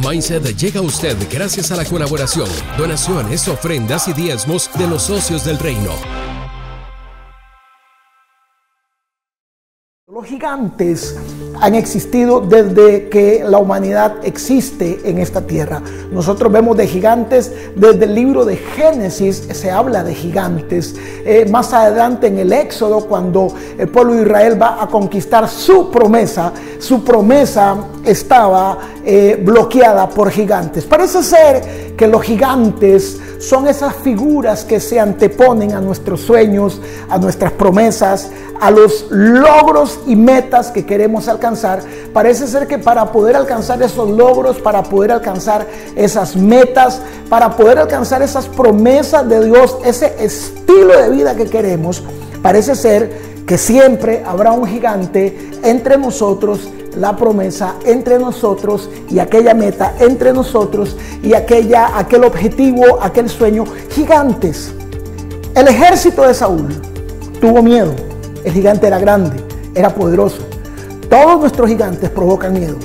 Mindset llega a usted gracias a la colaboración, donaciones, ofrendas y diezmos de los socios del reino. Los gigantes han existido desde que la humanidad existe en esta tierra. Nosotros vemos de gigantes desde el libro de Génesis, se habla de gigantes. Más adelante en el Éxodo, cuando el pueblo de Israel va a conquistar su promesa estaba bloqueada por gigantes. Parece ser que los gigantes son esas figuras que se anteponen a nuestros sueños, a nuestras promesas, a los logros y metas que queremos alcanzar. Parece ser que para poder alcanzar esos logros, para poder alcanzar esas metas, para poder alcanzar esas promesas de Dios, ese estilo de vida que queremos, parece ser que siempre habrá un gigante entre nosotros, la promesa entre nosotros y aquella meta entre nosotros y aquel objetivo, aquel sueño. Gigantes. El ejército de Saúl tuvo miedo. El gigante era grande, era poderoso. Todos nuestros gigantes provocan miedo.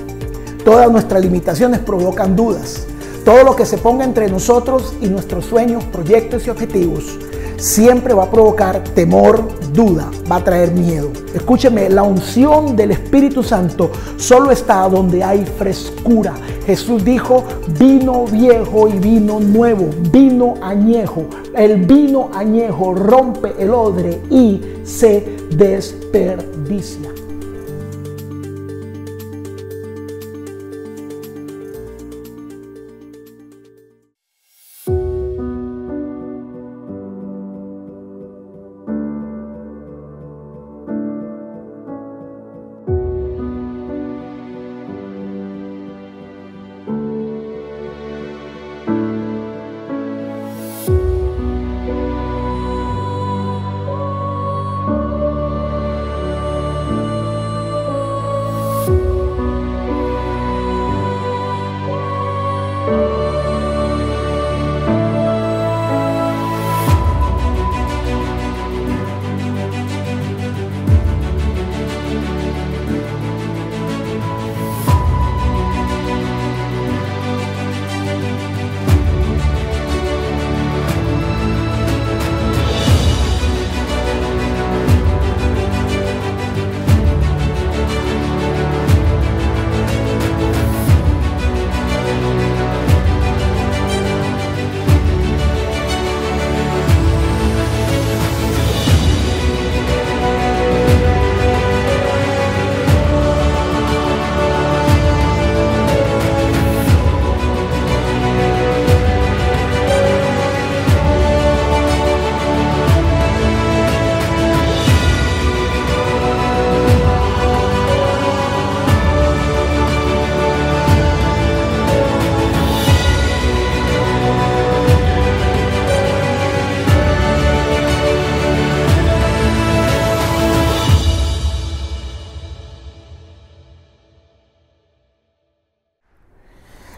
Todas nuestras limitaciones provocan dudas. Todo lo que se ponga entre nosotros y nuestros sueños, proyectos y objetivos siempre va a provocar temor, duda, va a traer miedo. Escúcheme, la unción del Espíritu Santo solo está donde hay frescura. Jesús dijo: vino viejo y vino nuevo, vino añejo. El vino añejo rompe el odre y se desperdicia.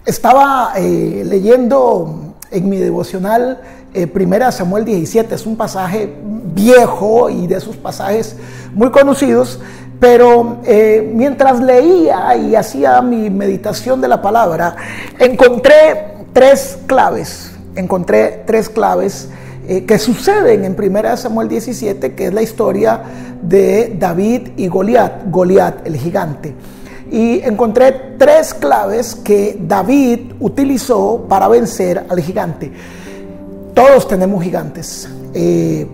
Estaba leyendo en mi devocional 1 Samuel 17, es un pasaje viejo y de esos pasajes muy conocidos, pero mientras leía y hacía mi meditación de la palabra, encontré tres claves que suceden en 1 Samuel 17, que es la historia de David y Goliat, el gigante. Y encontré tres claves que David utilizó para vencer al gigante. Todos tenemos gigantes.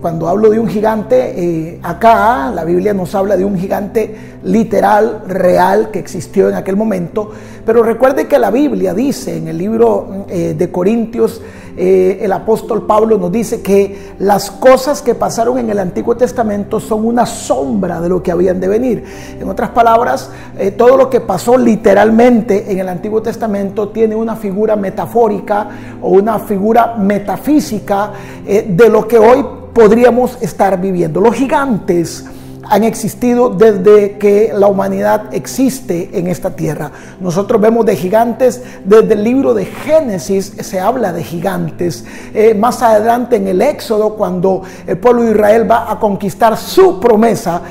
Cuando hablo de un gigante, acá la Biblia nos habla de un gigante literal, real, que existió en aquel momento. Pero recuerde que la Biblia dice en el libro de Corintios, el apóstol Pablo nos dice que las cosas que pasaron en el Antiguo Testamento son una sombra de lo que habían de venir. En otras palabras, todo lo que pasó literalmente en el Antiguo Testamento tiene una figura metafórica o una figura metafísica de lo que hoy podríamos estar viviendo. Los gigantes han existido desde que la humanidad existe en esta tierra. Nosotros vemos de gigantes desde el libro de Génesis, se habla de gigantes. Más adelante en el Éxodo, cuando el pueblo de Israel va a conquistar su promesa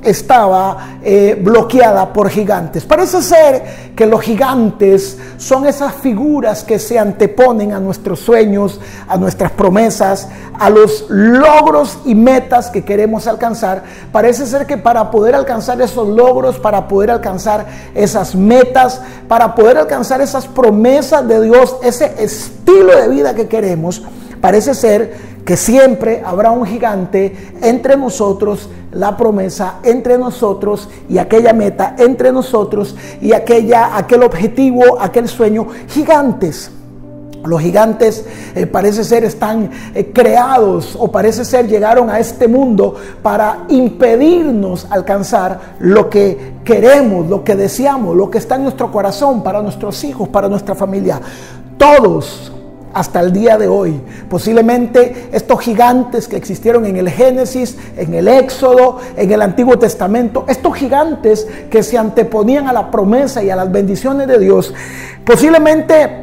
estaba bloqueada por gigantes. Parece ser que los gigantes son esas figuras que se anteponen a nuestros sueños, a nuestras promesas, a los logros y metas que queremos alcanzar. Parece ser que para poder alcanzar esos logros, para poder alcanzar esas metas, para poder alcanzar esas promesas de Dios, ese estilo de vida que queremos, parece ser que siempre habrá un gigante entre nosotros, la promesa entre nosotros y aquella meta entre nosotros y aquel objetivo, aquel sueño. Gigantes. Los gigantes parece ser están creados, o parece ser llegaron a este mundo para impedirnos alcanzar lo que queremos, lo que deseamos, lo que está en nuestro corazón, para nuestros hijos, para nuestra familia. Todos, hasta el día de hoy, posiblemente estos gigantes que existieron en el Génesis, en el Éxodo, en el Antiguo Testamento, estos gigantes que se anteponían a la promesa y a las bendiciones de Dios, posiblemente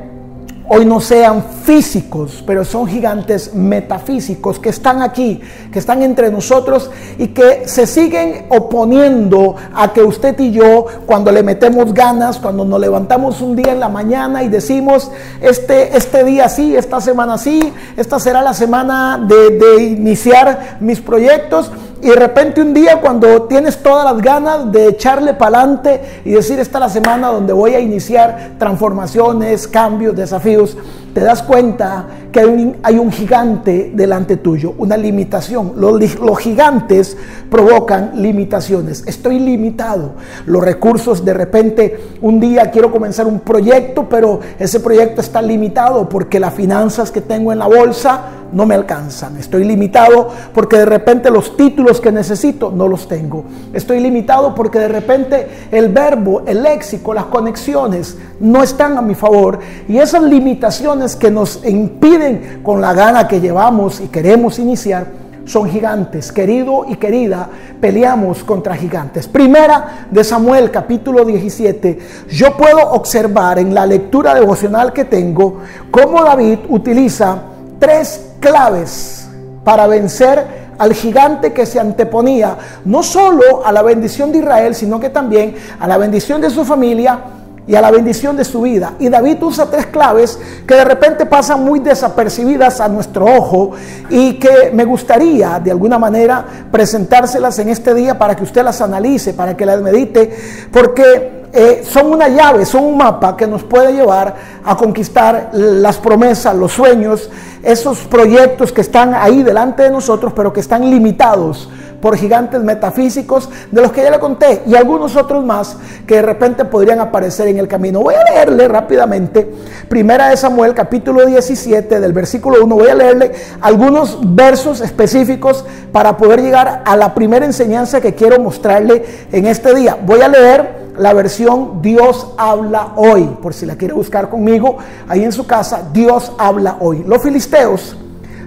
hoy no sean físicos, pero son gigantes metafísicos que están aquí, que están entre nosotros y que se siguen oponiendo a que usted y yo, cuando le metemos ganas, cuando nos levantamos un día en la mañana y decimos, este día sí, esta semana sí, esta será la semana de iniciar mis proyectos. Y de repente un día, cuando tienes todas las ganas de echarle para adelante y decir, esta es la semana donde voy a iniciar transformaciones, cambios, desafíos, te das cuenta que hay un gigante delante tuyo, una limitación. Los gigantes provocan limitaciones. Estoy limitado. Los recursos, de repente, un día quiero comenzar un proyecto, pero ese proyecto está limitado porque las finanzas que tengo en la bolsa no me alcanzan. Estoy limitado porque de repente los títulos que necesito no los tengo. Estoy limitado porque de repente el verbo, el léxico, las conexiones no están a mi favor. Y esas limitaciones que nos impiden, con la gana que llevamos y queremos iniciar, son gigantes. Querido y querida, peleamos contra gigantes. Primera de Samuel, capítulo 17. Yo puedo observar en la lectura devocional que tengo cómo David utiliza 3 claves para vencer al gigante que se anteponía no solo a la bendición de Israel, sino que también a la bendición de su familia y a la bendición de su vida. Y David usa 3 claves que de repente pasan muy desapercibidas a nuestro ojo y que me gustaría de alguna manera presentárselas en este día para que usted las analice, para que las medite, porque son una llave, son un mapa que nos puede llevar a conquistar las promesas, los sueños, esos proyectos que están ahí delante de nosotros, pero que están limitados por gigantes metafísicos, de los que ya le conté, y algunos otros más que de repente podrían aparecer en el camino. Voy a leerle rápidamente Primera de Samuel, capítulo 17, del versículo 1. Voy a leerle algunos versos específicos para poder llegar a la primera enseñanza que quiero mostrarle en este día. Voy a leer la versión Dios habla hoy, por si la quiere buscar conmigo ahí en su casa. Dios habla hoy. Los filisteos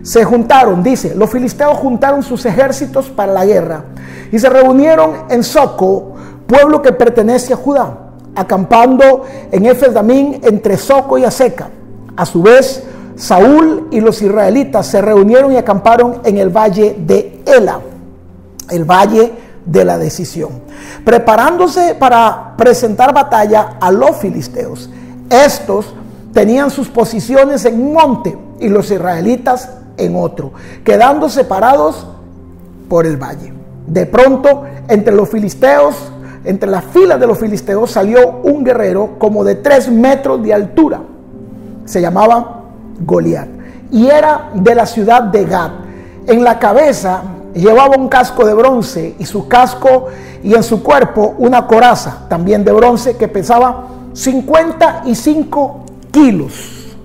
se juntaron, dice, los filisteos juntaron sus ejércitos para la guerra y se reunieron en Soco, pueblo que pertenece a Judá, acampando en Efes-Damín entre Soco y Azeca. A su vez, Saúl y los israelitas se reunieron y acamparon en el valle de Ela, el valle de la decisión, preparándose para presentar batalla a los filisteos. Estos tenían sus posiciones en un monte y los israelitas en otro, quedando separados por el valle. De pronto, entre los filisteos, entre las filas de los filisteos, salió un guerrero como de 3 metros de altura. Se llamaba Goliat y era de la ciudad de Gat. En la cabeza llevaba un casco de bronce y su casco y en su cuerpo una coraza también de bronce que pesaba 55 kilos.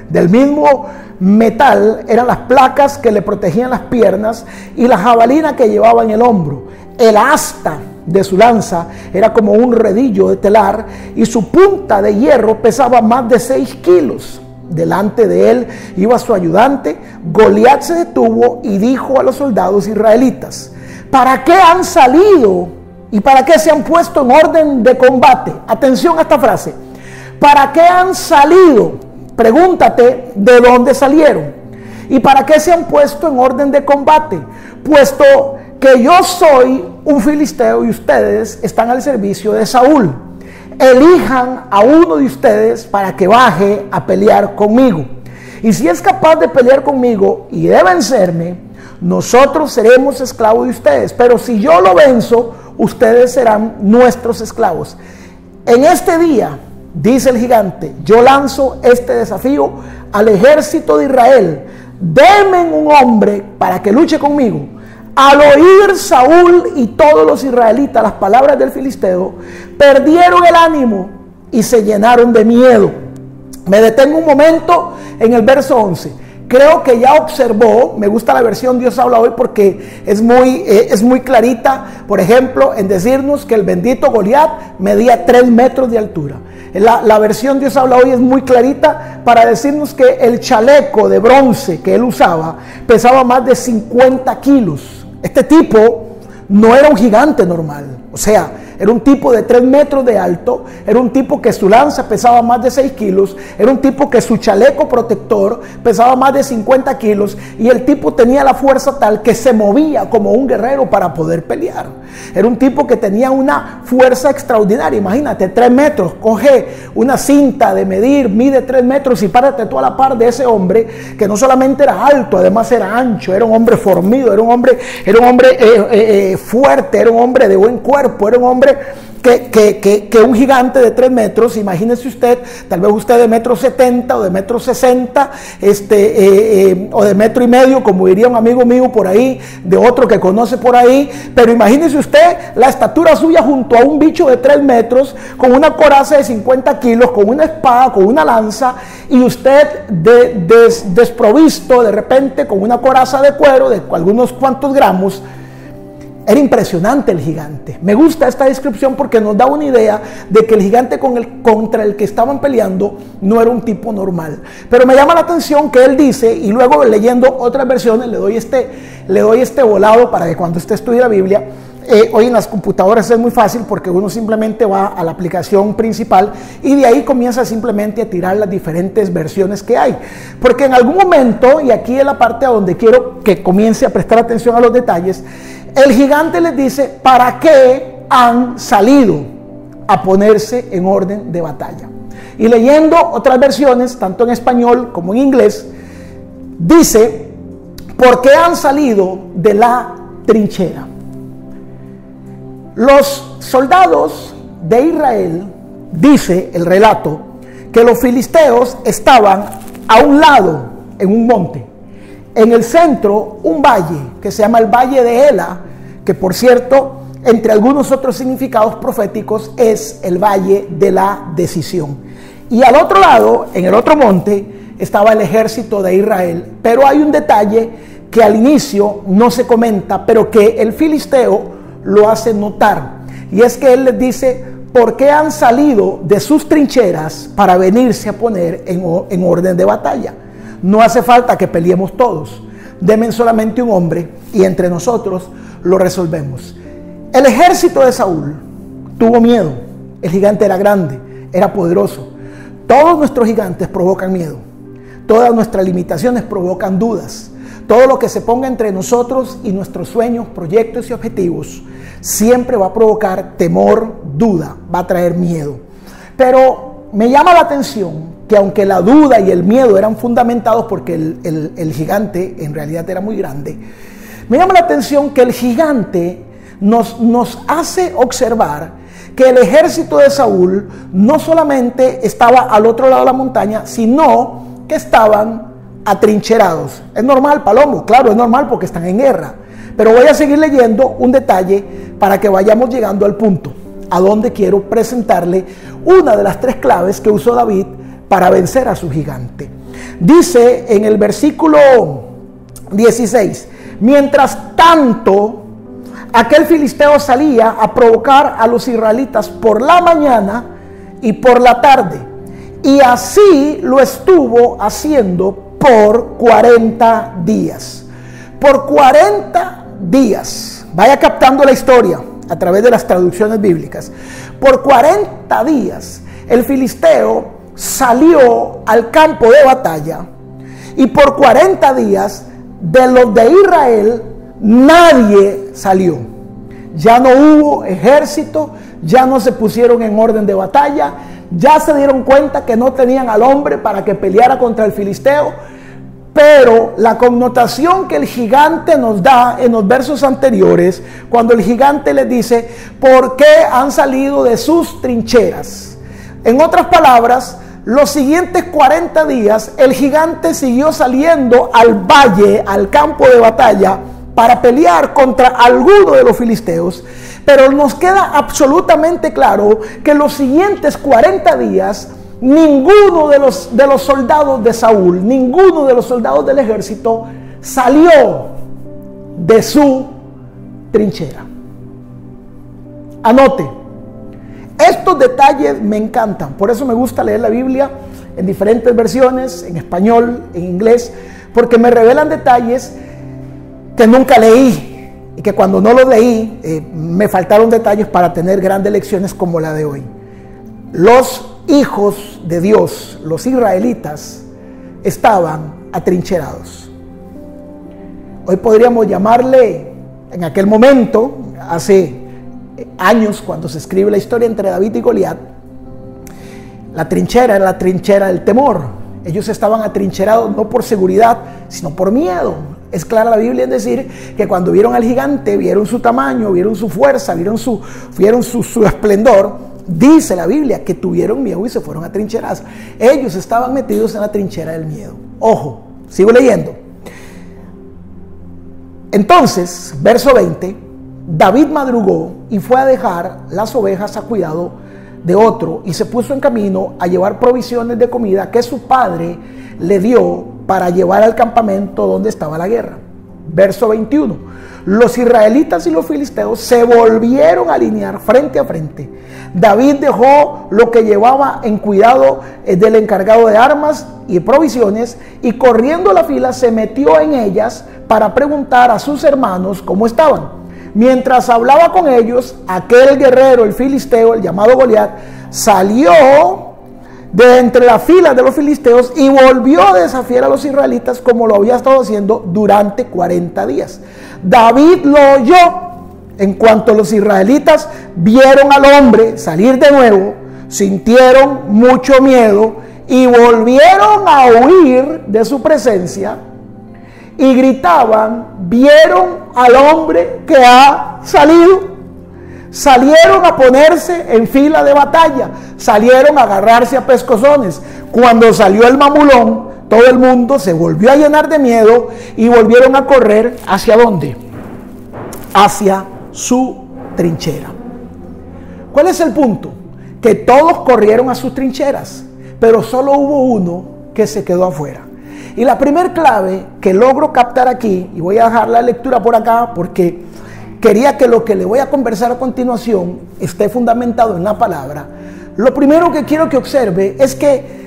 Del mismo metal eran las placas que le protegían las piernas y la jabalina que llevaba en el hombro. El asta de su lanza era como un redillo de telar y su punta de hierro pesaba más de 6 kilos. Delante de él iba su ayudante. Goliat se detuvo y dijo a los soldados israelitas: ¿para qué han salido y para qué se han puesto en orden de combate? Atención a esta frase. ¿Para qué han salido? Pregúntate de dónde salieron. ¿Y para qué se han puesto en orden de combate? Puesto que yo soy un filisteo y ustedes están al servicio de Saúl. Elijan a uno de ustedes para que baje a pelear conmigo. Y si es capaz de pelear conmigo y de vencerme, nosotros seremos esclavos de ustedes. Pero si yo lo venzo, ustedes serán nuestros esclavos. En este día, dice el gigante, yo lanzo este desafío al ejército de Israel. Denme un hombre para que luche conmigo. Al oír Saúl y todos los israelitas las palabras del filisteo, perdieron el ánimo y se llenaron de miedo. Me detengo un momento en el verso 11. Creo que ya observó, me gusta la versión Dios habla hoy porque es muy clarita, por ejemplo, en decirnos que el bendito Goliat medía 3 metros de altura. La versión Dios habla hoy es muy clarita para decirnos que el chaleco de bronce que él usaba pesaba más de 50 kilos. Este tipo no era un gigante normal, o sea, era un tipo de 3 metros de alto, era un tipo que su lanza pesaba más de 6 kilos, era un tipo que su chaleco protector pesaba más de 50 kilos y el tipo tenía la fuerza tal que se movía como un guerrero para poder pelear. Era un tipo que tenía una fuerza extraordinaria. Imagínate, 3 metros, coge una cinta de medir, mide 3 metros y párate tú a la par de ese hombre que no solamente era alto, además era ancho, era un hombre fornido, era un hombre fuerte, era un hombre de buen cuerpo, era un hombre que un gigante de 3 metros, imagínese usted, tal vez usted de 1,70 m o de 1,60 m, o de 1,5 m, como diría un amigo mío por ahí, de otro que conoce por ahí, pero imagínese usted la estatura suya junto a un bicho de 3 metros, con una coraza de 50 kilos, con una espada, con una lanza, y usted desprovisto de repente con una coraza de cuero de algunos cuantos gramos. Era impresionante el gigante. Me gusta esta descripción porque nos da una idea de que el gigante contra el que estaban peleando no era un tipo normal. Pero me llama la atención que él dice, y luego leyendo otras versiones le doy este volado para que cuando usted estudie la Biblia, hoy en las computadoras es muy fácil porque uno simplemente va a la aplicación principal y de ahí comienza simplemente a tirar las diferentes versiones que hay. Porque en algún momento, y aquí es la parte a donde quiero que comience a prestar atención a los detalles, el gigante les dice, ¿para qué han salido a ponerse en orden de batalla? Y leyendo otras versiones, tanto en español como en inglés, dice, ¿por qué han salido de la trinchera? Los soldados de Israel, dice el relato, que los filisteos estaban a un lado, en un monte. En el centro, un valle que se llama el Valle de Ela, que por cierto, entre algunos otros significados proféticos, es el Valle de la Decisión. Y al otro lado, en el otro monte, estaba el ejército de Israel. Pero hay un detalle que al inicio no se comenta, pero que el filisteo lo hace notar. Y es que él les dice, ¿por qué han salido de sus trincheras para venirse a poner en orden de batalla? No hace falta que peleemos todos. Denme solamente un hombre y entre nosotros lo resolvemos. El ejército de Saúl tuvo miedo. El gigante era grande, era poderoso. Todos nuestros gigantes provocan miedo. Todas nuestras limitaciones provocan dudas. Todo lo que se ponga entre nosotros y nuestros sueños, proyectos y objetivos siempre va a provocar temor, duda, va a traer miedo. Pero me llama la atención que aunque la duda y el miedo eran fundamentados porque el gigante en realidad era muy grande, me llama la atención que el gigante nos hace observar que el ejército de Saúl no solamente estaba al otro lado de la montaña, sino que estaban atrincherados. Es normal, Palomo, claro, es normal porque están en guerra. Pero voy a seguir leyendo un detalle para que vayamos llegando al punto, a donde quiero presentarle una de las 3 claves que usó David para vencer a su gigante. Dice en el versículo 16, mientras tanto, aquel filisteo salía a provocar a los israelitas por la mañana y por la tarde. Y así lo estuvo haciendo por 40 días. Por 40 días. vaya captando la historia a través de las traducciones bíblicas. Por 40 días el filisteo salió al campo de batalla, y por 40 días de los de Israel nadie salió. Ya no hubo ejército, ya no se pusieron en orden de batalla, ya se dieron cuenta que no tenían al hombre para que peleara contra el filisteo. Pero la connotación que el gigante nos da en los versos anteriores, cuando el gigante les dice, ¿por qué han salido de sus trincheras? En otras palabras, los siguientes 40 días el gigante siguió saliendo al valle, al campo de batalla, para pelear contra alguno de los filisteos. Pero nos queda absolutamente claro que los siguientes 40 días ninguno de los soldados de Saúl, ninguno de los soldados del ejército salió de su trinchera. Anote, estos detalles me encantan, por eso me gusta leer la Biblia en diferentes versiones, en español, en inglés, porque me revelan detalles que nunca leí y que cuando no los leí me faltaron detalles para tener grandes lecciones como la de hoy. Los hijos de Dios, los israelitas, estaban atrincherados. Hoy podríamos llamarle, en aquel momento, hace años, cuando se escribe la historia entre David y Goliat, la trinchera era la trinchera del temor. Ellos estaban atrincherados no por seguridad, sino por miedo. Es clara la Biblia en decir que cuando vieron al gigante, vieron su tamaño, vieron su fuerza, vieron su esplendor. Dice la Biblia que tuvieron miedo y se fueron a trincheras. Ellos estaban metidos en la trinchera del miedo. Ojo, sigo leyendo. Entonces, verso 20, David madrugó y fue a dejar las ovejas a cuidado de otro y se puso en camino a llevar provisiones de comida que su padre le dio para llevar al campamento donde estaba la guerra. Verso 21. Los israelitas y los filisteos se volvieron a alinear frente a frente. David dejó lo que llevaba en cuidado del encargado de armas y provisiones y corriendo a la fila se metió en ellas para preguntar a sus hermanos cómo estaban. Mientras hablaba con ellos, aquel guerrero, el filisteo, el llamado Goliat, salió de entre las filas de los filisteos y volvió a desafiar a los israelitas como lo había estado haciendo durante 40 días. David lo oyó. En cuanto los israelitas vieron al hombre salir de nuevo, sintieron mucho miedo y volvieron a huir de su presencia y gritaban, vieron al hombre que ha salido. Salieron a ponerse en fila de batalla, salieron a agarrarse a pescozones. Cuando salió el mamulón, todo el mundo se volvió a llenar de miedo y volvieron a correr ¿hacia dónde? Hacia su trinchera. ¿Cuál es el punto? Que todos corrieron a sus trincheras, pero solo hubo uno que se quedó afuera. Y la primer clave que logro captar aquí, y voy a dejar la lectura por acá porque quería que lo que le voy a conversar a continuación esté fundamentado en la palabra. Lo primero que quiero que observe es que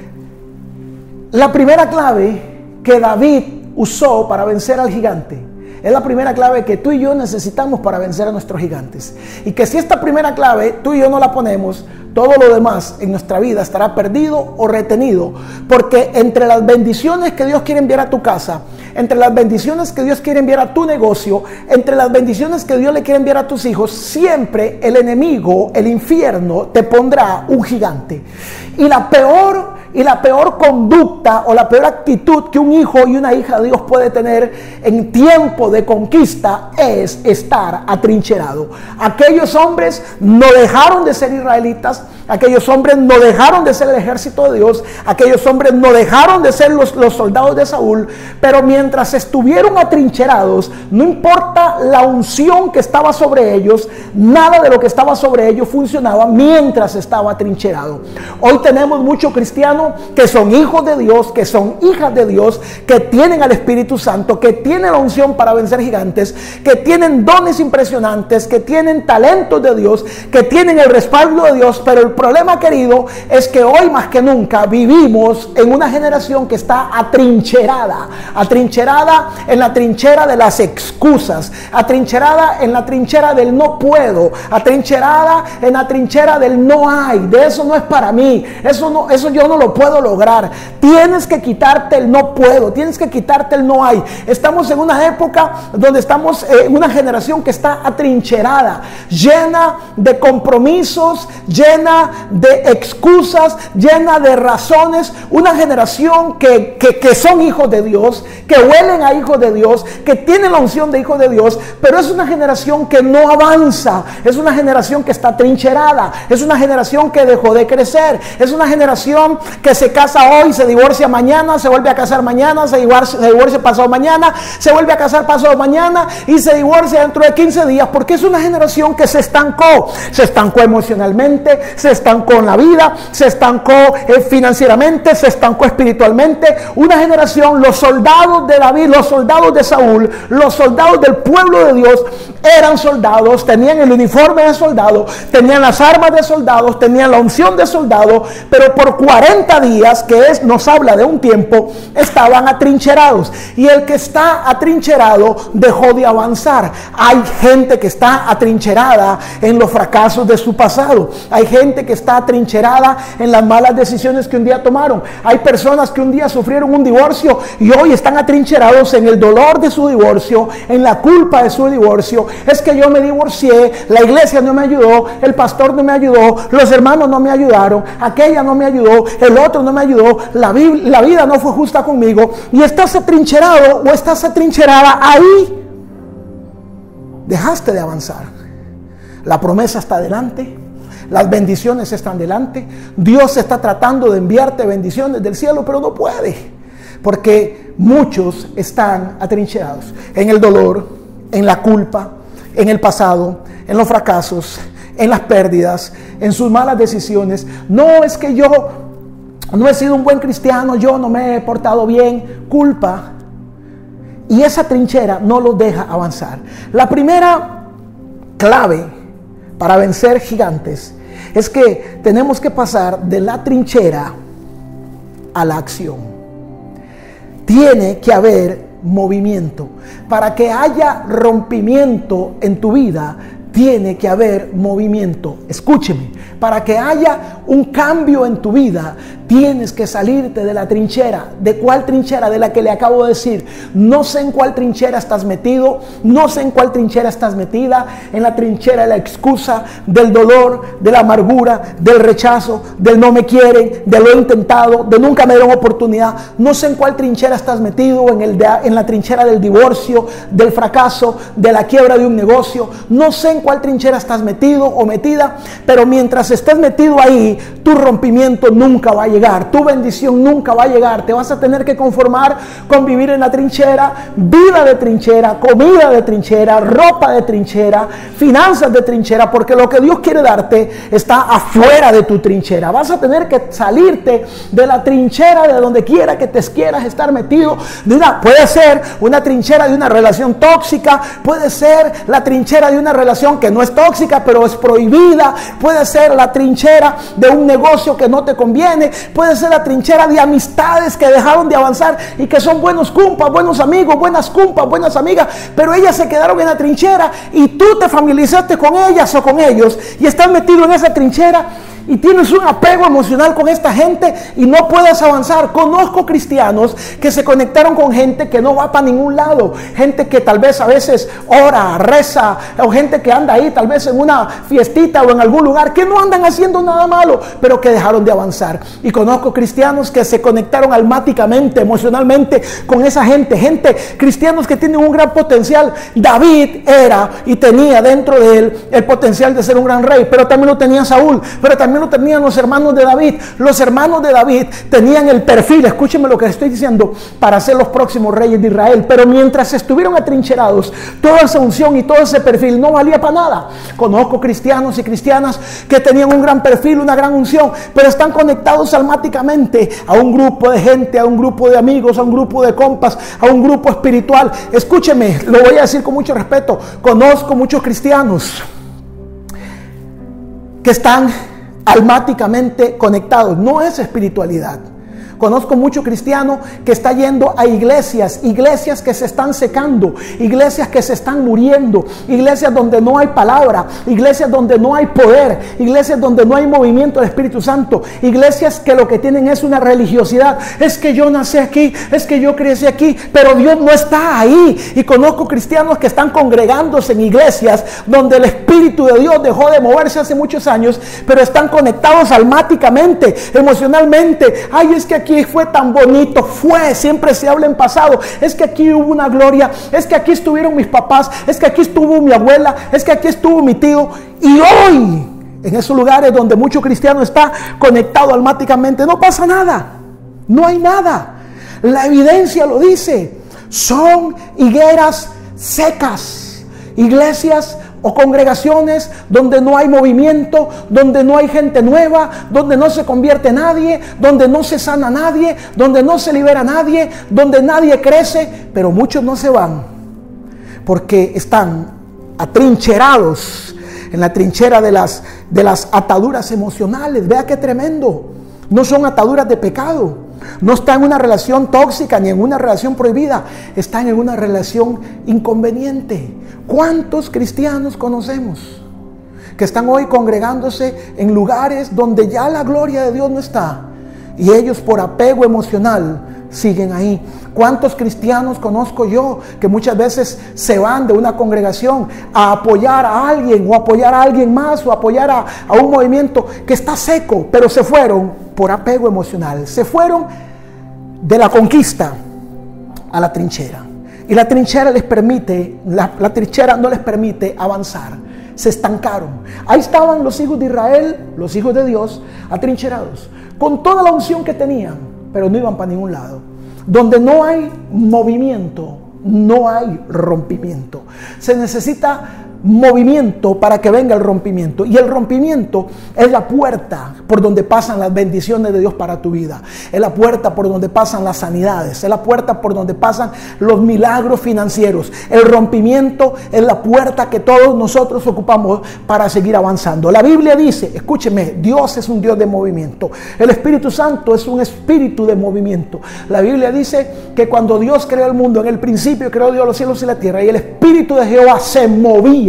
la primera clave que David usó para vencer al gigante es la primera clave que tú y yo necesitamos para vencer a nuestros gigantes. Y que si esta primera clave tú y yo no la ponemos, todo lo demás en nuestra vida estará perdido o retenido. Porque entre las bendiciones que Dios quiere enviar a tu casa, entre las bendiciones que Dios quiere enviar a tu negocio, entre las bendiciones que Dios le quiere enviar a tus hijos, siempre el enemigo, el infierno, te pondrá un gigante. Y la peor conducta o la peor actitud que un hijo y una hija de Dios puede tener en tiempo de conquista es estar atrincherado. Aquellos hombres no dejaron de ser israelitas, aquellos hombres no dejaron de ser el ejército de Dios, aquellos hombres no dejaron de ser los soldados de Saúl, pero mientras estuvieron atrincherados, no importa la unción que estaba sobre ellos, nada de lo que estaba sobre ellos funcionaba mientras estaba atrincherado. Hoy tenemos muchos cristianos cristianos que son hijos de Dios, que son hijas de Dios, que tienen al Espíritu Santo, que tienen la unción para vencer gigantes, que tienen dones impresionantes, que tienen talentos de Dios, que tienen el respaldo de Dios. Pero el problema, querido, es que hoy más que nunca vivimos en una generación que está atrincherada en la trinchera de las excusas, atrincherada en la trinchera del no puedo, atrincherada en la trinchera del no hay, de eso no es para mí, eso yo no lo puedo lograr. Tienes que quitarte el no puedo, tienes que quitarte el no hay. Estamos en una época donde estamos en una generación que está atrincherada, llena de compromisos, llena de excusas, llena de razones. Una generación que son hijos de Dios, que huelen a hijos de Dios, que tienen la unción de hijos de Dios, pero es una generación que no avanza, es una generación que está trincherada, es una generación que dejó de crecer, es una generación que se casa hoy, se divorcia mañana, se vuelve a casar mañana, se divorcia pasado mañana, se vuelve a casar pasado mañana y se divorcia dentro de 15 días, porque es una generación que se estancó emocionalmente, se estancó en la vida, se estancó financieramente, se estancó espiritualmente. Una generación, los soldados de David, los soldados de Saúl, los soldados del pueblo de Dios, eran soldados, tenían el uniforme de soldado, tenían las armas de soldados, tenían la unción de soldado, pero por 40 días, nos habla de un tiempo, estaban atrincherados. Y el que está atrincherado dejó de avanzar. Hay gente que está atrincherada en los fracasos de su pasado. Hay gente que está atrincherada en las malas decisiones que un día tomaron. Hay personas que un día sufrieron un divorcio y hoy están atrincherados en el dolor de su divorcio, en la culpa de su divorcio. Es que yo me divorcié, la iglesia no me ayudó, el pastor no me ayudó, los hermanos no me ayudaron, aquella no me ayudó, el otro no me ayudó, la vida no fue justa conmigo. Y estás atrincherado o estás atrincherada ahí. Dejaste de avanzar. La promesa está delante, las bendiciones están delante. Dios está tratando de enviarte bendiciones del cielo, pero no puede, porque muchos están atrincherados en el dolor, en la culpa, en el pasado, en los fracasos, en las pérdidas, en sus malas decisiones. No es que yo no he sido un buen cristiano, yo no me he portado bien. Culpa. Y esa trinchera no los deja avanzar. La primera clave para vencer gigantes es que tenemos que pasar de la trinchera a la acción. Tiene que haber movimiento. Para que haya rompimiento en tu vida, tiene que haber movimiento. Escúcheme, para que haya un cambio en tu vida, tienes que salirte de la trinchera. ¿De cuál trinchera? De la que le acabo de decir. No sé en cuál trinchera estás metido, no sé en cuál trinchera estás metida. En la trinchera de la excusa, del dolor, de la amargura, del rechazo, del no me quieren, de lo he intentado, de nunca me dieron oportunidad. No sé en cuál trinchera estás metido, en la trinchera del divorcio, del fracaso, de la quiebra de un negocio. No sé en cuál trinchera estás metido o metida, pero mientras estés metido ahí, tu rompimiento nunca va a llegar, tu bendición nunca va a llegar. Te vas a tener que conformar con vivir en la trinchera, vida de trinchera, comida de trinchera, ropa de trinchera, finanzas de trinchera, porque lo que Dios quiere darte está afuera de tu trinchera. Vas a tener que salirte de la trinchera de donde quiera que te quieras estar metido. Puede ser una trinchera de una relación tóxica, puede ser la trinchera de una relación que no es tóxica pero es prohibida, puede ser la trinchera de un negocio que no te conviene, puede ser la trinchera de amistades que dejaron de avanzar y que son buenos compas, buenos amigos, buenas compas, buenas amigas, pero ellas se quedaron en la trinchera y tú te familiarizaste con ellas o con ellos y estás metido en esa trinchera y tienes un apego emocional con esta gente y no puedes avanzar. Conozco cristianos que se conectaron con gente que no va para ningún lado, gente que tal vez a veces ora, reza, o gente que anda ahí tal vez en una fiestita o en algún lugar, que no andan haciendo nada malo, pero que dejaron de avanzar. Y conozco cristianos que se conectaron almáticamente, emocionalmente con esa gente, cristianos que tienen un gran potencial. David era y tenía dentro de él el potencial de ser un gran rey, pero también lo tenía Saúl, pero también también lo tenían los hermanos de David. Los hermanos de David tenían el perfil, escúchenme lo que estoy diciendo, para ser los próximos reyes de Israel. Pero mientras estuvieron atrincherados, toda esa unción y todo ese perfil no valía para nada. Conozco cristianos y cristianas que tenían un gran perfil, una gran unción, pero están conectados almáticamente a un grupo de gente, a un grupo de amigos, a un grupo de compas, a un grupo espiritual. Escúcheme, lo voy a decir con mucho respeto. Conozco muchos cristianos que están almáticamente conectados. No es espiritualidad. Conozco mucho cristiano que está yendo a iglesias que se están secando, iglesias que se están muriendo, iglesias donde no hay palabra, iglesias donde no hay poder, iglesias donde no hay movimiento del Espíritu Santo, iglesias que lo que tienen es una religiosidad. Es que yo nací aquí, es que yo crecí aquí, pero Dios no está ahí. Y conozco cristianos que están congregándose en iglesias donde el Espíritu de Dios dejó de moverse hace muchos años, pero están conectados almáticamente, emocionalmente. Ay, es que aquí fue tan bonito, siempre se habla en pasado, es que aquí hubo una gloria, es que aquí estuvieron mis papás, es que aquí estuvo mi abuela, es que aquí estuvo mi tío. Y hoy, en esos lugares donde mucho cristiano está conectado almáticamente, no pasa nada, no hay nada. La evidencia lo dice, son higueras secas, iglesias o congregaciones donde no hay movimiento, donde no hay gente nueva, donde no se convierte nadie, donde no se sana nadie, donde no se libera nadie, donde nadie crece, pero muchos no se van porque están atrincherados en la trinchera de las ataduras emocionales. Vea qué tremendo. No son ataduras de pecado. No está en una relación tóxica ni en una relación prohibida. Están en una relación inconveniente. ¿Cuántos cristianos conocemos que están hoy congregándose en lugares donde ya la gloria de Dios no está? Y ellos por apego emocional siguen ahí. ¿Cuántos cristianos conozco yo que muchas veces se van de una congregación a apoyar a alguien o apoyar a alguien más o apoyar a un movimiento que está seco, pero se fueron por apego emocional? Se fueron de la conquista a la trinchera. Y la trinchera les permite, la trinchera no les permite avanzar. Se estancaron. Ahí estaban los hijos de Israel, los hijos de Dios, atrincherados, con toda la unción que tenían, pero no iban para ningún lado. Donde no hay movimiento, no hay rompimiento. Se necesita movimiento para que venga el rompimiento, y el rompimiento es la puerta por donde pasan las bendiciones de Dios para tu vida, es la puerta por donde pasan las sanidades, es la puerta por donde pasan los milagros financieros. El rompimiento es la puerta que todos nosotros ocupamos para seguir avanzando. La Biblia dice, escúcheme, Dios es un Dios de movimiento, el Espíritu Santo es un espíritu de movimiento. La Biblia dice que cuando Dios creó el mundo, en el principio creó Dios los cielos y la tierra, y el Espíritu de Jehová se movía.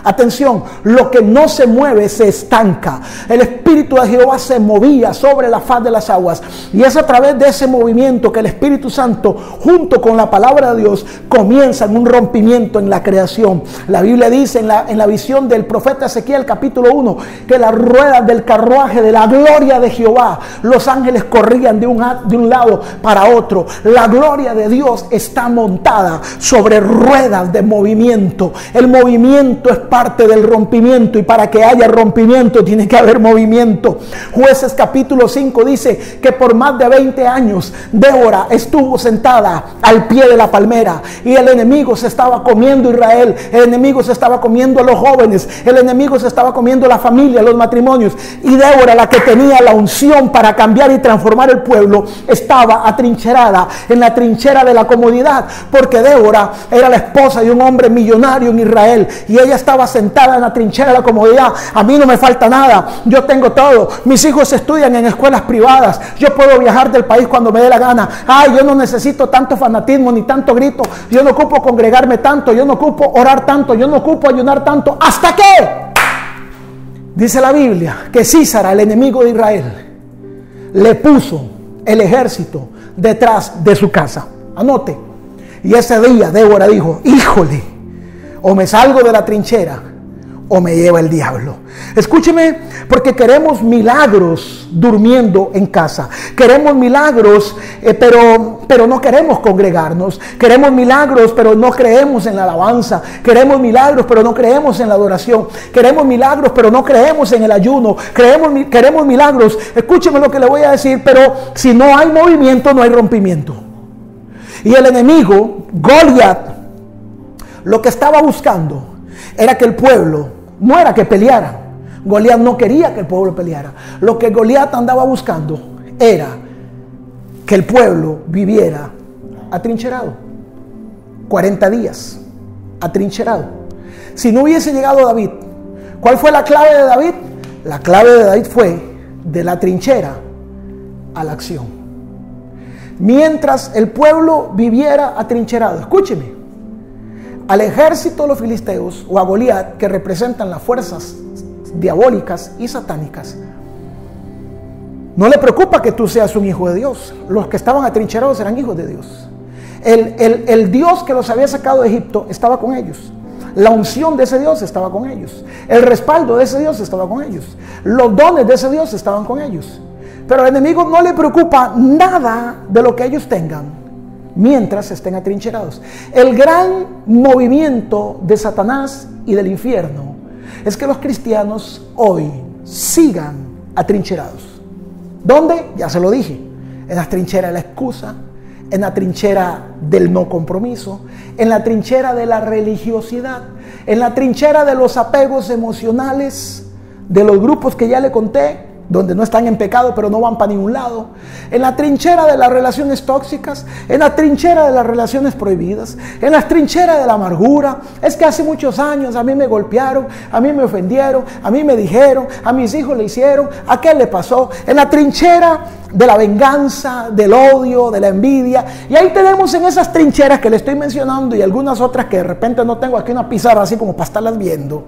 Atención, lo que no se mueve se estanca. El Espíritu de Jehová se movía sobre la faz de las aguas, y es a través de ese movimiento que el Espíritu Santo, junto con la palabra de Dios, comienzan un rompimiento en la creación. La Biblia dice en la visión del profeta Ezequiel capítulo 1 que las ruedas del carruaje de la gloria de Jehová, los ángeles corrían de un lado para otro. La gloria de Dios está montada sobre ruedas de movimiento. El movimiento es parte del rompimiento, y para que haya rompimiento tiene que haber movimiento. Jueces capítulo 5 dice que por más de 20 años Débora estuvo sentada al pie de la palmera, y el enemigo se estaba comiendo Israel, el enemigo se estaba comiendo a los jóvenes, el enemigo se estaba comiendo la familia, los matrimonios, y Débora, la que tenía la unción para cambiar y transformar el pueblo, estaba atrincherada en la trinchera de la comodidad, porque Débora era la esposa de un hombre millonario en Israel, y ella estaba sentada en la trinchera de la comodidad. A mí no me falta nada, yo tengo todo, mis hijos estudian en escuelas privadas, yo puedo viajar del país cuando me dé la gana. Ay, yo no necesito tanto fanatismo ni tanto grito, yo no ocupo congregarme tanto, yo no ocupo orar tanto, yo no ocupo ayunar tanto. ¿Hasta qué? Dice la Biblia que Císara, el enemigo de Israel, le puso el ejército detrás de su casa. Anote. Y ese día Débora dijo, híjole, o me salgo de la trinchera o me lleva el diablo. Escúcheme, porque queremos milagros durmiendo en casa. Queremos milagros, pero no queremos congregarnos. Queremos milagros, pero no creemos en la alabanza. Queremos milagros, pero no creemos en la adoración. Queremos milagros, pero no creemos en el ayuno. Queremos milagros. Escúcheme lo que le voy a decir, pero si no hay movimiento, no hay rompimiento. Y el enemigo, Goliat, lo que estaba buscando era que el pueblo, no era que peleara. Goliat no quería que el pueblo peleara. Lo que Goliat andaba buscando era que el pueblo viviera atrincherado. 40 días atrincherado. Si no hubiese llegado David, ¿cuál fue la clave de David? La clave de David fue de la trinchera a la acción. Mientras el pueblo viviera atrincherado, escúcheme, al ejército de los filisteos o a Goliat, que representan las fuerzas diabólicas y satánicas, no le preocupa que tú seas un hijo de Dios. Los que estaban atrincherados eran hijos de Dios. El Dios que los había sacado de Egipto estaba con ellos. La unción de ese Dios estaba con ellos. El respaldo de ese Dios estaba con ellos. Los dones de ese Dios estaban con ellos. Pero al enemigo no le preocupa nada de lo que ellos tengan mientras estén atrincherados. El gran movimiento de Satanás y del infierno es que los cristianos hoy sigan atrincherados. ¿Dónde? Ya se lo dije. En la trinchera de la excusa, en la trinchera del no compromiso, en la trinchera de la religiosidad, en la trinchera de los apegos emocionales, de los grupos que ya le conté, donde no están en pecado pero no van para ningún lado, en la trinchera de las relaciones tóxicas, en la trinchera de las relaciones prohibidas, en la trinchera de la amargura. Es que hace muchos años a mí me golpearon, a mí me ofendieron, a mí me dijeron, a mis hijos le hicieron, a qué le pasó, en la trinchera de la venganza, del odio, de la envidia. Y ahí tenemos en esas trincheras que le estoy mencionando y algunas otras que de repente no tengo aquí una pizarra así como para estarlas viendo.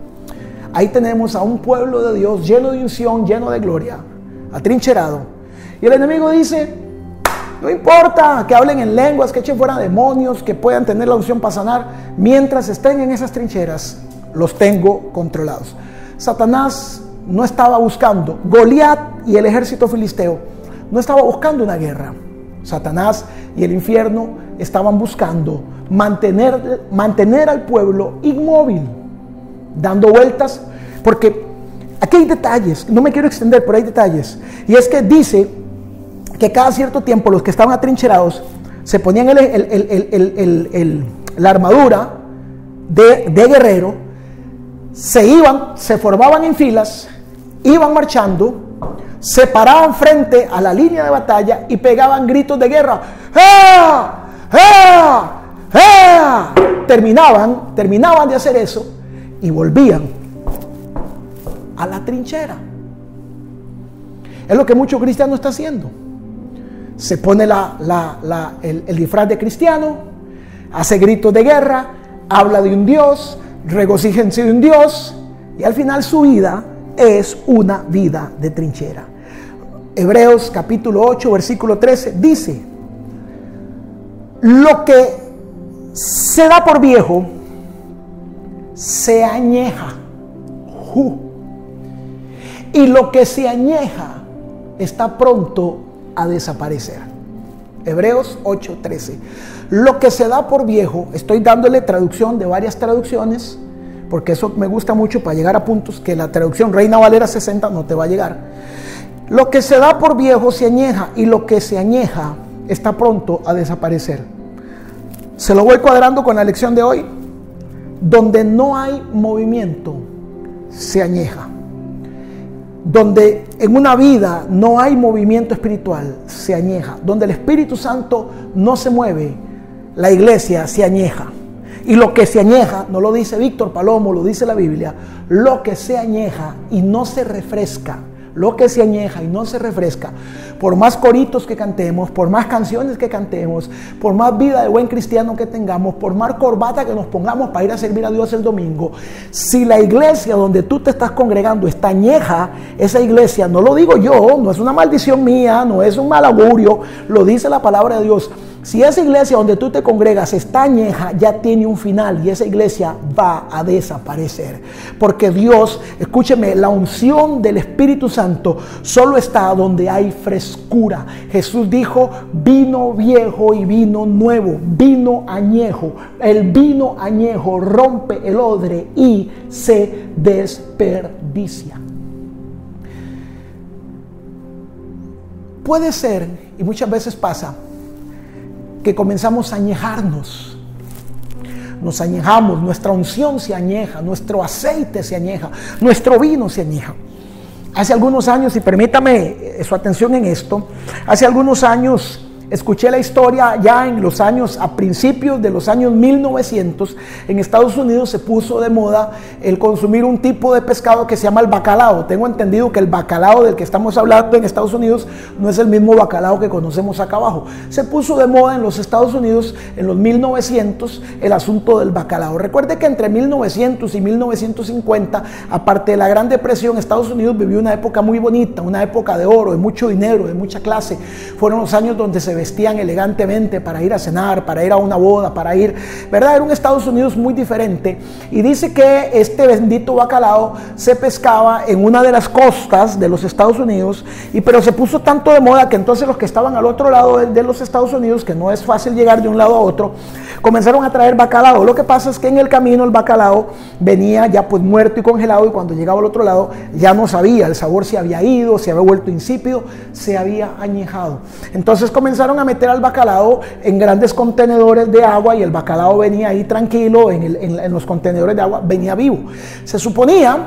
Ahí tenemos a un pueblo de Dios lleno de unción, lleno de gloria, atrincherado. Y el enemigo dice, no importa que hablen en lenguas, que echen fuera demonios, que puedan tener la unción para sanar, mientras estén en esas trincheras, los tengo controlados. Satanás no estaba buscando, Goliat y el ejército filisteo no estaba buscando una guerra. Satanás y el infierno estaban buscando mantener al pueblo inmóvil, dando vueltas, porque aquí hay detalles, no me quiero extender, pero hay detalles. Y es que dice que cada cierto tiempo los que estaban atrincherados se ponían la armadura de guerrero, se formaban en filas, iban marchando, se paraban frente a la línea de batalla y pegaban gritos de guerra. ¡Ah! ¡Ah! ¡Ah! Terminaban de hacer eso y volvían a la trinchera. Es lo que muchos cristianos están haciendo. Se pone el disfraz de cristiano, hace gritos de guerra, habla de un Dios, regocíjense de un Dios, y al final su vida es una vida de trinchera. Hebreos capítulo 8, versículo 13 dice: lo que se da por viejo se añeja, y lo que se añeja está pronto a desaparecer. Hebreos 8:13. Lo que se da por viejo, estoy dándole traducción de varias traducciones, porque eso me gusta mucho para llegar a puntos que la traducción Reina Valera 60 no te va a llegar. Lo que se da por viejo se añeja, y lo que se añeja está pronto a desaparecer. Se lo voy cuadrando con la lección de hoy. Donde no hay movimiento, se añeja. Donde en una vida no hay movimiento espiritual, se añeja. Donde el Espíritu Santo no se mueve, la iglesia se añeja. Y lo que se añeja, no lo dice Víctor Palomo, lo dice la Biblia, lo que se añeja y no se refresca, lo que se añeja y no se refresca, por más coritos que cantemos, por más canciones que cantemos, por más vida de buen cristiano que tengamos, por más corbata que nos pongamos para ir a servir a Dios el domingo, si la iglesia donde tú te estás congregando está añeja, esa iglesia, no lo digo yo, no es una maldición mía, no es un mal augurio, lo dice la palabra de Dios, Si esa iglesia donde tú te congregas está añeja, ya tiene un final y esa iglesia va a desaparecer. Porque Dios, escúcheme, la unción del Espíritu Santo solo está donde hay frescura. Jesús dijo, vino viejo y vino nuevo, vino añejo. El vino añejo rompe el odre y se desperdicia. Puede ser, y muchas veces pasa, que comenzamos a añejarnos. Nos añejamos, nuestra unción se añeja, nuestro aceite se añeja, nuestro vino se añeja. Hace algunos años, y permítame su atención en esto, hace algunos años escuché la historia ya en los años, a principios de los años 1900, en Estados Unidos se puso de moda el consumir un tipo de pescado que se llama el bacalao. Tengo entendido que el bacalao del que estamos hablando en Estados Unidos no es el mismo bacalao que conocemos acá abajo. Se puso de moda en los Estados Unidos en los 1900 el asunto del bacalao. Recuerde que entre 1900 y 1950, aparte de la Gran Depresión, Estados Unidos vivió una época muy bonita, una época de oro, de mucho dinero, de mucha clase. Fueron los años donde se vestían elegantemente para ir a cenar, para ir a una boda, para ir, ¿verdad? Era un Estados Unidos muy diferente. Y dice que este bendito bacalao se pescaba en una de las costas de los Estados Unidos, pero se puso tanto de moda que entonces los que estaban al otro lado de los Estados Unidos, que no es fácil llegar de un lado a otro, comenzaron a traer bacalao. Lo que pasa es que en el camino el bacalao venía ya pues muerto y congelado, y cuando llegaba al otro lado ya no sabía, el sabor se había ido, se había vuelto insípido, se había añejado. Entonces comenzaron a meter al bacalao en grandes contenedores de agua, y el bacalao venía ahí tranquilo en los contenedores de agua, venía vivo. Se suponía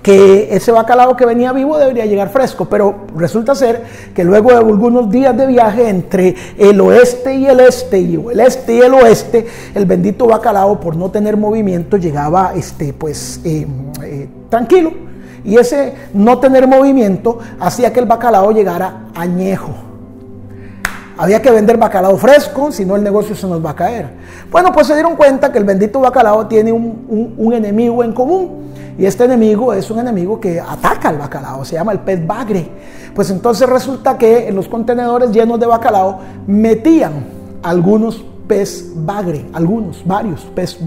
que ese bacalao que venía vivo debería llegar fresco, pero resulta ser que luego de algunos días de viaje entre el oeste y el este, y el este y el oeste, el bendito bacalao, por no tener movimiento, llegaba tranquilo, y ese no tener movimiento hacía que el bacalao llegara añejo. Había que vender bacalao fresco, si no el negocio se nos va a caer. Bueno, pues se dieron cuenta que el bendito bacalao tiene un enemigo en común. Y este enemigo es un enemigo que ataca al bacalao, se llama el pez bagre. Pues entonces resulta que en los contenedores llenos de bacalao metían algunos pez bagre, varios pez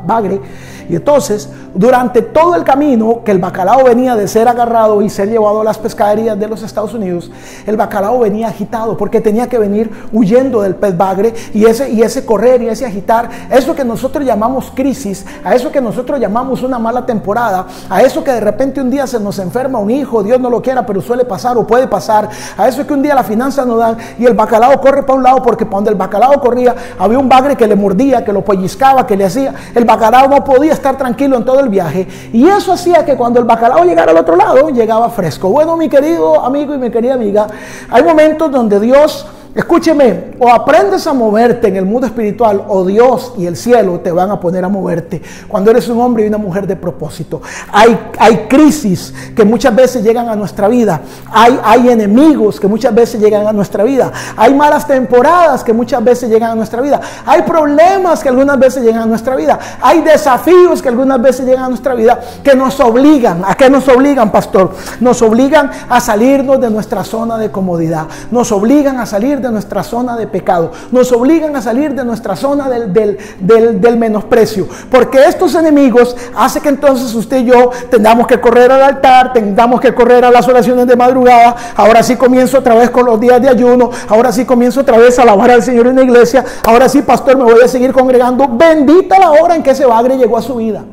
bagre. Y entonces, durante todo el camino que el bacalao venía de ser agarrado y ser llevado a las pescaderías de los Estados Unidos, el bacalao venía agitado porque tenía que venir huyendo del pez bagre, y ese correr y ese agitar, eso que nosotros llamamos crisis, a eso que nosotros llamamos una mala temporada, a eso que de repente un día se nos enferma un hijo, Dios no lo quiera, pero suele pasar o puede pasar, a eso que un día las finanzas no dan y el bacalao corre para un lado, porque para donde el bacalao corría había un bagre que le mordía, que lo pellizcaba, que le hacía. El bacalao no podía estar tranquilo en todo el viaje, y eso hacía que cuando el bacalao llegara al otro lado, llegaba fresco. Bueno, mi querido amigo y mi querida amiga, hay momentos donde Dios, escúcheme, o aprendes a moverte en el mundo espiritual, o Dios y el cielo te van a poner a moverte cuando eres un hombre y una mujer de propósito. Hay crisis que muchas veces llegan a nuestra vida, hay enemigos que muchas veces llegan a nuestra vida, hay malas temporadas que muchas veces llegan a nuestra vida, hay problemas que algunas veces llegan a nuestra vida, hay desafíos que algunas veces llegan a nuestra vida, que nos obligan. ¿A qué nos obligan, pastor? Nos obligan a salirnos de nuestra zona de comodidad, nos obligan a salir de nuestra zona de pecado, nos obligan a salir de nuestra zona del menosprecio, porque estos enemigos hacen que entonces usted y yo tengamos que correr al altar, tengamos que correr a las oraciones de madrugada. Ahora sí comienzo otra vez con los días de ayuno, ahora sí comienzo otra vez a alabar al Señor en la iglesia, ahora sí, pastor, me voy a seguir congregando. Bendita la hora en que ese bagre llegó a su vida.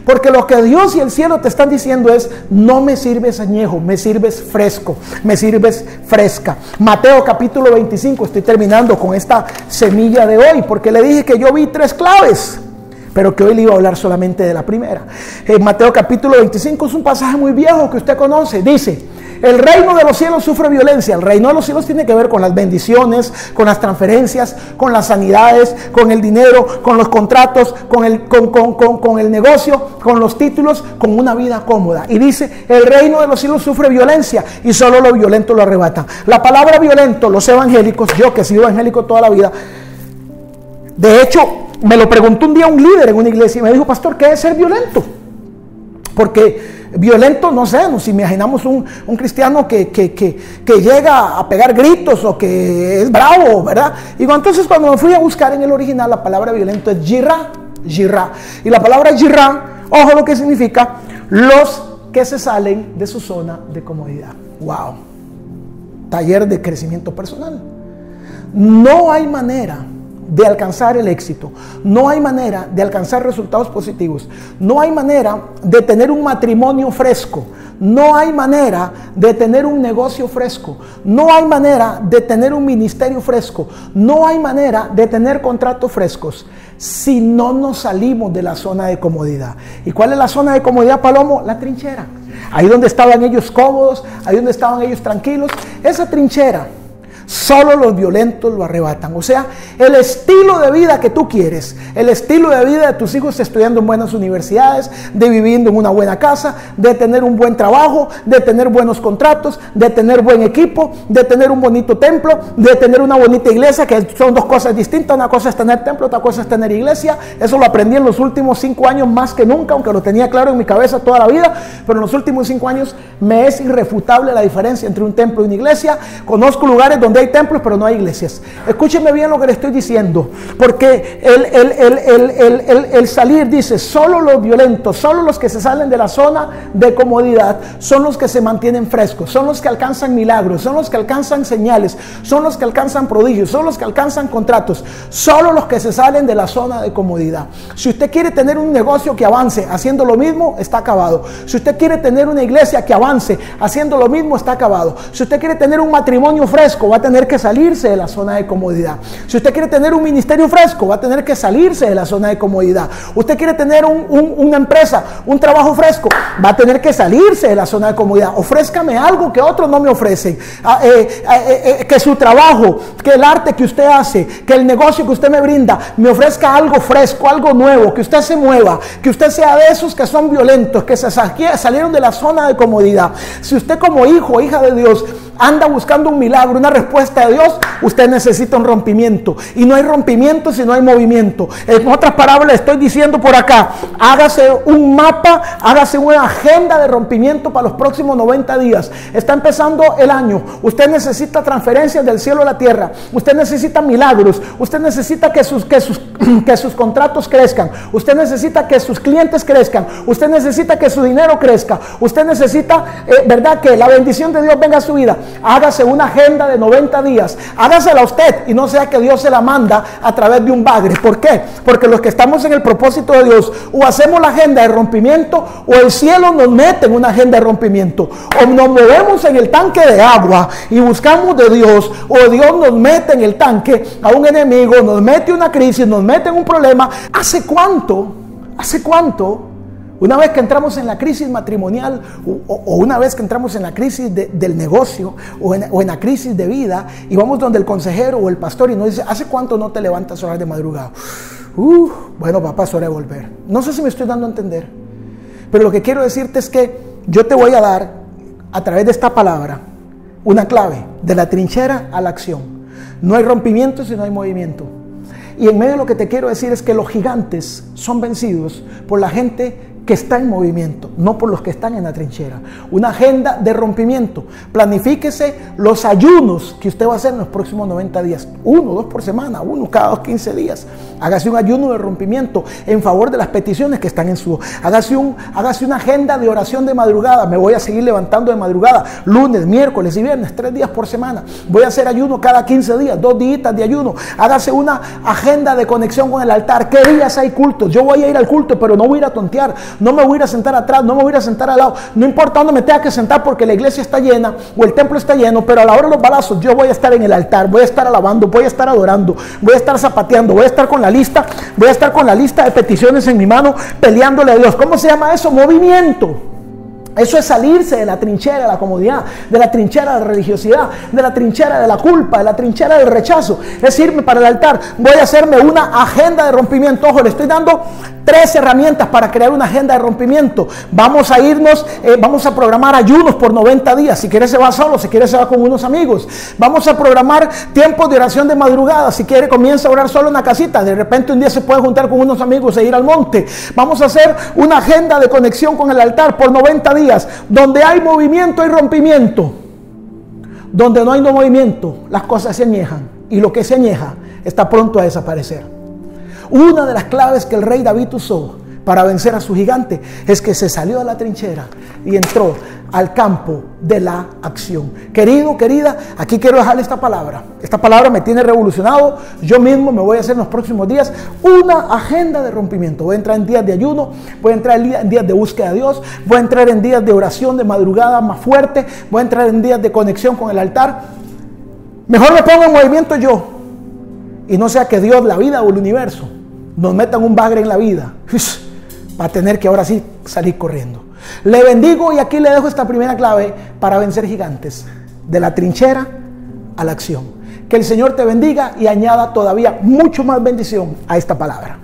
Porque lo que Dios y el cielo te están diciendo es: no me sirves añejo, me sirves fresco, me sirves fresca. Mateo capítulo 25, estoy terminando con esta semilla de hoy, porque le dije que yo vi 3 claves, pero que hoy le iba a hablar solamente de la primera. Mateo capítulo 25 es un pasaje muy viejo que usted conoce. Dice: el reino de los cielos sufre violencia. El reino de los cielos tiene que ver con las bendiciones, con las transferencias, con las sanidades, con el dinero, con los contratos, con el negocio, con los títulos, con una vida cómoda. Y dice: el reino de los cielos sufre violencia, y solo lo violento lo arrebatan. La palabra violento, los evangélicos, yo que he sido evangélico toda la vida, de hecho, me lo preguntó un día un líder en una iglesia y me dijo: pastor, ¿qué es ser violento? Porque violento, no sé, nos imaginamos un cristiano que llega a pegar gritos o que es bravo, ¿verdad? Y entonces cuando me fui a buscar en el original, la palabra violento es yirá. Y la palabra yirá, ojo lo que significa, los que se salen de su zona de comodidad. Wow. Taller de crecimiento personal. No hay manera de alcanzar el éxito, no hay manera de alcanzar resultados positivos, no hay manera de tener un matrimonio fresco, no hay manera de tener un negocio fresco, no hay manera de tener un ministerio fresco, no hay manera de tener contratos frescos si no nos salimos de la zona de comodidad. ¿Y cuál es la zona de comodidad, Palomo? La trinchera. Ahí donde estaban ellos cómodos, ahí donde estaban ellos tranquilos. Esa trinchera solo los violentos lo arrebatan. O sea, el estilo de vida que tú quieres, el estilo de vida de tus hijos estudiando en buenas universidades, de viviendo en una buena casa, de tener un buen trabajo, de tener buenos contratos, de tener buen equipo, de tener un bonito templo, de tener una bonita iglesia, que son dos cosas distintas. Una cosa es tener templo, otra cosa es tener iglesia. Eso lo aprendí en los últimos 5 años más que nunca, aunque lo tenía claro en mi cabeza toda la vida, pero en los últimos 5 años me es irrefutable la diferencia entre un templo y una iglesia. Conozco lugares donde hay templos pero no hay iglesias. Escúcheme bien lo que le estoy diciendo, porque el salir, dice, solo los violentos, solo los que se salen de la zona de comodidad son los que se mantienen frescos, son los que alcanzan milagros, son los que alcanzan señales, son los que alcanzan prodigios, son los que alcanzan contratos, solo los que se salen de la zona de comodidad. Si usted quiere tener un negocio que avance haciendo lo mismo, está acabado. Si usted quiere tener una iglesia que avance haciendo lo mismo, está acabado. Si usted quiere tener un matrimonio fresco, va a tener que salirse de la zona de comodidad. Si usted quiere tener un ministerio fresco, va a tener que salirse de la zona de comodidad. Usted quiere tener una empresa, un trabajo fresco, va a tener que salirse de la zona de comodidad. Ofrézcame algo que otros no me ofrecen. Que su trabajo, que el arte que usted hace, que el negocio que usted me brinda, me ofrezca algo fresco, algo nuevo, que usted se mueva, que usted sea de esos que son violentos, que salieron de la zona de comodidad. Si usted como hijo o hija de Dios anda buscando un milagro, una respuesta de Dios, usted necesita un rompimiento. Y no hay rompimiento si no hay movimiento. En otras palabras, le estoy diciendo por acá, hágase un mapa, hágase una agenda de rompimiento para los próximos 90 días. Está empezando el año. Usted necesita transferencias del cielo a la tierra. Usted necesita milagros. Usted necesita que sus contratos crezcan. Usted necesita que sus clientes crezcan. Usted necesita que su dinero crezca. Usted necesita, ¿verdad?, que la bendición de Dios venga a su vida. Hágase una agenda de 90 días. Hágasela a usted y no sea que Dios se la manda a través de un bagre. ¿Por qué? Porque los que estamos en el propósito de Dios, o hacemos la agenda de rompimiento, o el cielo nos mete en una agenda de rompimiento. O nos movemos en el tanque de agua y buscamos de Dios, o Dios nos mete en el tanque a un enemigo, nos mete una crisis, nos mete en un problema. ¿Hace cuánto? Una vez que entramos en la crisis matrimonial o una vez que entramos en la crisis del negocio o en la crisis de vida y vamos donde el consejero o el pastor y nos dice, ¿hace cuánto no te levantas a orar de madrugada? Bueno, papá, es hora de volver. No sé si me estoy dando a entender, pero lo que quiero decirte es que yo te voy a dar a través de esta palabra una clave de la trinchera a la acción. No hay rompimiento si no hay movimiento. Y en medio de lo que te quiero decir es que los gigantes son vencidos por la gente que está en movimiento, no por los que están en la trinchera. Una agenda de rompimiento. Planifíquese los ayunos que usted va a hacer en los próximos 90 días. 1 o 2 por semana, 1 cada 15 días. Hágase un ayuno de rompimiento en favor de las peticiones que están en su... Hágase una agenda de oración de madrugada. Me voy a seguir levantando de madrugada, lunes, miércoles y viernes, 3 días por semana. Voy a hacer ayuno cada 15 días, 2 días de ayuno. Hágase una agenda de conexión con el altar. ¿Qué días hay cultos? Yo voy a ir al culto, pero no voy a ir a tontear. No me voy a ir a sentar atrás, no me voy a ir a sentar al lado. No importa dónde me tenga que sentar porque la iglesia está llena o el templo está lleno, pero a la hora de los balazos yo voy a estar en el altar, voy a estar alabando, voy a estar adorando, voy a estar zapateando, voy a estar con la lista de peticiones en mi mano, peleándole a Dios. ¿Cómo se llama eso? Movimiento. Eso es salirse de la trinchera de la comodidad, de la trinchera de la religiosidad, de la trinchera de la culpa, de la trinchera del rechazo. Es irme para el altar. Voy a hacerme una agenda de rompimiento. Ojo, le estoy dando 3 herramientas para crear una agenda de rompimiento. Vamos a irnos, vamos a programar ayunos por 90 días. Si quieres se va solo, si quieres se va con unos amigos. Vamos a programar tiempos de oración de madrugada. Si quiere comienza a orar solo en la casita. De repente un día se puede juntar con unos amigos e ir al monte. Vamos a hacer una agenda de conexión con el altar por 90 días. Donde hay movimiento hay rompimiento. Donde no hay movimiento, las cosas se añejan. Y lo que se añeja está pronto a desaparecer. Una de las claves que el rey David usó para vencer a su gigante es que se salió de la trinchera y entró al campo de la acción. Querido, querida, aquí quiero dejarle esta palabra. Esta palabra me tiene revolucionado. Yo mismo me voy a hacer en los próximos días una agenda de rompimiento. Voy a entrar en días de ayuno, voy a entrar en días de búsqueda de Dios, voy a entrar en días de oración de madrugada más fuerte, voy a entrar en días de conexión con el altar. Mejor me pongo en movimiento yo y no sea que Dios, la vida o el universo nos metan un bagre en la vida para tener que ahora sí salir corriendo. Le bendigo y aquí le dejo esta primera clave para vencer gigantes. De la trinchera a la acción. Que el Señor te bendiga y añada todavía mucho más bendición a esta palabra.